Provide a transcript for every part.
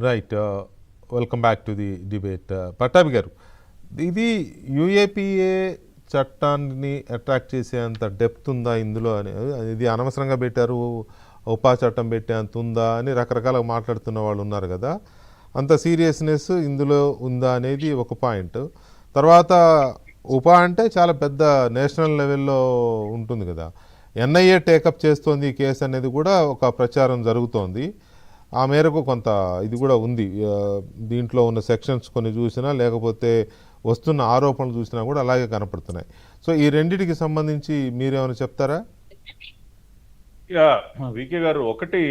Right. Welcome back to the debate. Pattabhi గారు, ఇది UAPA చట్టాన్ని అట్రాక్ట్ చేసేంత డెప్త్ ఉందా ఇందులో అని, ఇది అనవసరంగా పెట్టారు, ఉపా చట్టం పెట్టేంత ఉందా అని రకరకాలుగా మాట్లాడుతున్న వాళ్ళు ఉన్నారు కదా. అంత సీరియస్నెస్ ఇందులో ఉందా అనేది ఒక పాయింట్. తర్వాత ఉపా అంటే చాలా పెద్ద నేషనల్ లెవెల్లో ఉంటుంది కదా. ఎన్ఐఏ టేకప్ చేస్తోంది ఈ కేసు అనేది కూడా ఒక ప్రచారం జరుగుతోంది. ఆ మేరకు కొంత ఇది కూడా ఉంది. దీంట్లో ఉన్న సెక్షన్స్ కొన్ని చూసినా, లేకపోతే వస్తున్న ఆరోపణలు చూసినా కూడా అలాగే కనపడుతున్నాయి. సో ఈ రెండిటికి సంబంధించి మీరేమైనా చెప్తారా? యా వికే గారు, ఒకటి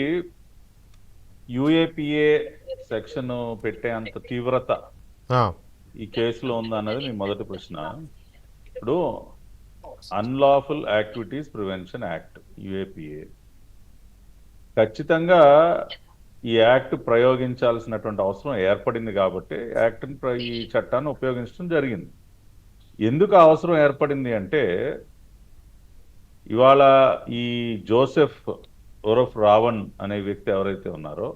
యుఏపిఏ సెక్షన్ పెట్టే అంత తీవ్రత ఈ కేసులో ఉందా అన్నది మీ మొదటి ప్రశ్న. ఇప్పుడు unlawful activities prevention act UAPA, ఖచ్చితంగా ఈ యాక్ట్ ప్రయోగించాల్సినటువంటి అవసరం ఏర్పడింది కాబట్టి ఈ చట్టాన్ని ఉపయోగించడం జరిగింది. ఎందుకు అవసరం ఏర్పడింది అంటే, ఇవాళ ఈ జోసెఫ్ ఉరఫ్ రావణ్ అనే వ్యక్తి ఎవరైతే ఉన్నారో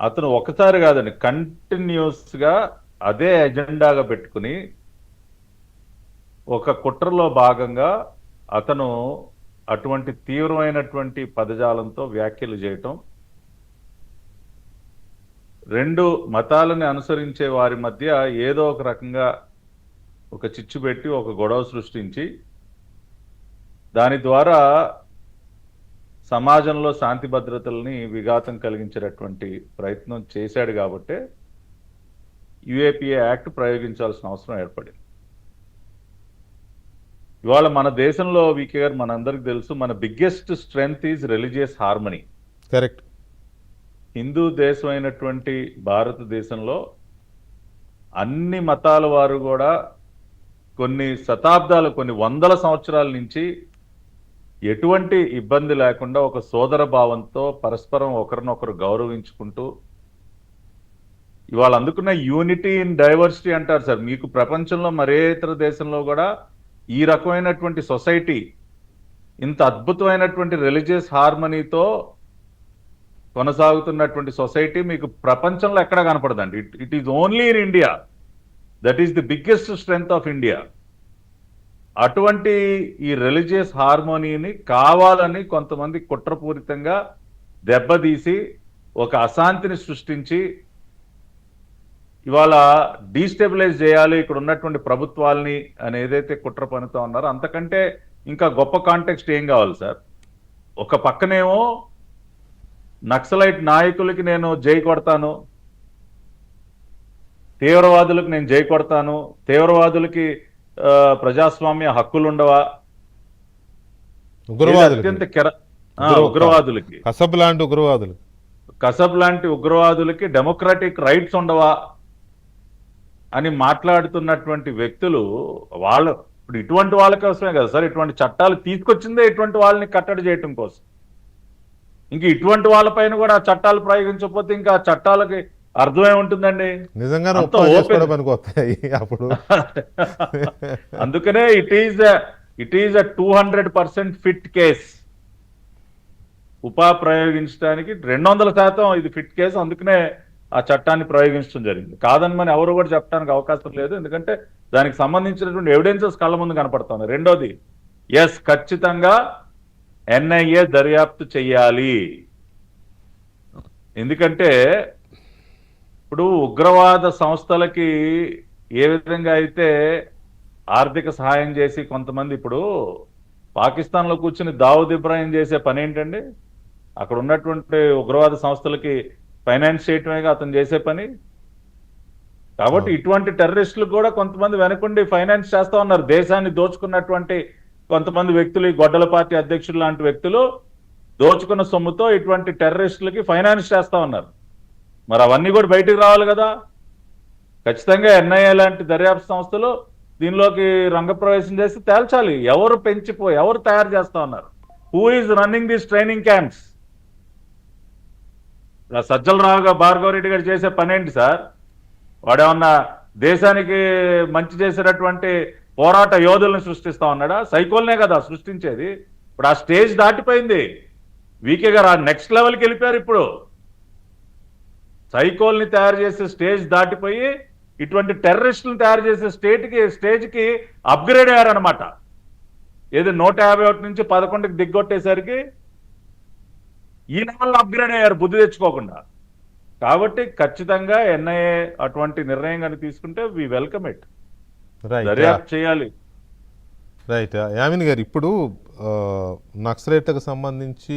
అతను ఒకసారి కాదండి, కంటిన్యూస్గా అదే ఎజెండాగా పెట్టుకుని ఒక కుట్రలో భాగంగా అతను అటువంటి తీవ్రమైనటువంటి పదజాలంతో వ్యాఖ్యలు చేయటం, రెండు మతాలని అనుసరించే వారి మధ్య ఏదో ఒక రకంగా ఒక చిచ్చు పెట్టి ఒక గొడవ సృష్టించి దాని ద్వారా సమాజంలో శాంతి భద్రతల్ని విఘాతం కలిగించేటటువంటి ప్రయత్నం చేశాడు కాబట్టే యుఏపిఏ యాక్ట్ ప్రయోగించాల్సిన అవసరం ఏర్పడింది. ఇవాళ మన దేశంలో వికే గారు, మనందరికి తెలుసు, మన biggest strength is religious harmony. Correct. Hindu దేశమైనటువంటి భారతదేశంలో అన్ని మతాల వారు కూడా కొన్ని శతాబ్దాలు, కొన్ని వందల సంవత్సరాల నుంచి ఎటువంటి ఇబ్బంది లేకుండా ఒక సోదర భావంతో పరస్పరం ఒకరినొకరు గౌరవించుకుంటూ ఇవాళ అందుకున్న యూనిటీ ఇన్ డైవర్సిటీ అంటారు సార్. మీకు ప్రపంచంలో మరే ఇతర దేశంలో కూడా ఈ రకమైనటువంటి సొసైటీ, ఇంత అద్భుతమైనటువంటి రిలీజియస్ హార్మనీతో కొనసాగుతున్నటువంటి సొసైటీ మీకు ప్రపంచంలో ఎక్కడ కనపడదండి. It is only in India. That is the biggest strength of India. అటువంటి ఈ రిలీజియస్ హార్మోనీని కావాలని కొంతమంది కుట్రపూరితంగా దెబ్బతీసి ఒక అశాంతిని సృష్టించి ఇవాళ డీస్టెబిలైజ్ చేయాలి ఇక్కడ ఉన్నటువంటి ప్రభుత్వాల్ని అని ఏదైతే కుట్ర పనుతా ఉన్నారో, అంతకంటే ఇంకా గొప్ప కాంటెక్స్ట్ ఏం కావాలి సార్? ఒక పక్కనేమో నక్సలైట్ నాయకులకి నేను జై కొడతాను, తీవ్రవాదులకు నేను జై కొడతాను, తీవ్రవాదులకి ప్రజాస్వామ్య హక్కులుండవా, అత్యంత ఉగ్రవాదులకి, కసబ్ లాంటి ఉగ్రవాదులకి డెమోక్రాటిక్ రైట్స్ ఉండవా అని మాట్లాడుతున్నటువంటి వ్యక్తులు వాళ్ళు ఇప్పుడు ఇటువంటి వాళ్ళ కోసమే కదా సార్ ఇటువంటి చట్టాలు తీసుకొచ్చిందే, ఇటువంటి వాళ్ళని కట్టడి చేయటం కోసం. ఇంక ఇటువంటి వాళ్ళపైన కూడా ఆ చట్టాలు ప్రయోగించకపోతే ఇంకా ఆ చట్టాలకి అర్థమే ఉంటుందండి. నిజంగా అందుకనే it is a 200% fit case. UAPA ప్రయోగించడానికి 200% ఇది ఫిట్ కేసు. అందుకనే ఆ చట్టాన్ని ప్రయోగించడం జరిగింది. కాదని మనం ఎవరు కూడా చెప్పడానికి అవకాశం లేదు, ఎందుకంటే దానికి సంబంధించినటువంటి ఎవిడెన్సెస్ కళ్ళ ముందు కనపడుతుంది. రెండోది, ఎస్, ఖచ్చితంగా ఎన్ఐఏ దర్యాప్తు చెయ్యాలి. ఎందుకంటే ఇప్పుడు ఉగ్రవాద సంస్థలకి ఏ విధంగా అయితే ఆర్థిక సహాయం చేసి కొంతమంది, ఇప్పుడు పాకిస్తాన్లో కూర్చుని దావుద్ ఇబ్రాహిం చేసే పని ఏంటండి? అక్కడ ఉన్నటువంటి ఉగ్రవాద సంస్థలకి ఫైనాన్స్ చేయటమేగా అతను చేసే పని. కాబట్టి ఇటువంటి టెర్రరిస్టులు కూడా కొంతమంది వెనకుండి ఫైనాన్స్ చేస్తా ఉన్నారు. దేశాన్ని దోచుకున్నటువంటి కొంతమంది వ్యక్తులు, ఈ గొడ్డల పార్టీ అధ్యక్షులు లాంటి వ్యక్తులు దోచుకున్న సొమ్ముతో ఇటువంటి టెర్రరిస్టులకి ఫైనాన్స్ చేస్తా ఉన్నారు. మరి అవన్నీ కూడా బయటికి రావాలి కదా. ఖచ్చితంగా ఎన్ఐఏ లాంటి దర్యాప్తు సంస్థలు దీనిలోకి రంగప్రవేశం చేసి తేల్చాలి ఎవరు ఎవరు తయారు చేస్తా ఉన్నారు, who is running these training camps. Sajjala Bhargav Reddy గారు చేసే పని ఏంటి సార్? వాడేమన్నా దేశానికి మంచి చేసేటటువంటి పోరాట యోధులను సృష్టిస్తా ఉన్నాడా? సైకోల్నే కదా సృష్టించేది. ఇప్పుడు ఆ స్టేజ్ దాటిపోయింది. వీకే గారు ఆ నెక్స్ట్ లెవెల్కి వెళ్ళిపోయారు. ఇప్పుడు సైకోల్ని తయారు చేసే స్టేజ్ దాటిపోయి ఇటువంటి టెర్రరిస్టులను తయారు చేసే స్టేజ్కి అప్గ్రేడ్ అయ్యారనమాట. ఏది 151 నుంచి 11కి దిగ్గొట్టేసరికి ఈ లెవెల్లో అప్గ్రేడ్ అయ్యారు బుద్ధి తెచ్చుకోకుండా. కాబట్టి ఖచ్చితంగా ఎన్ఐఏ అటువంటి నిర్ణయం కానీ తీసుకుంటే వి వెల్కమ్ ఇట్. రైట్ దర్యాప్తు చేయాలి. రైట్ యామిని గారు, ఇప్పుడు నక్సలైట్లకు సంబంధించి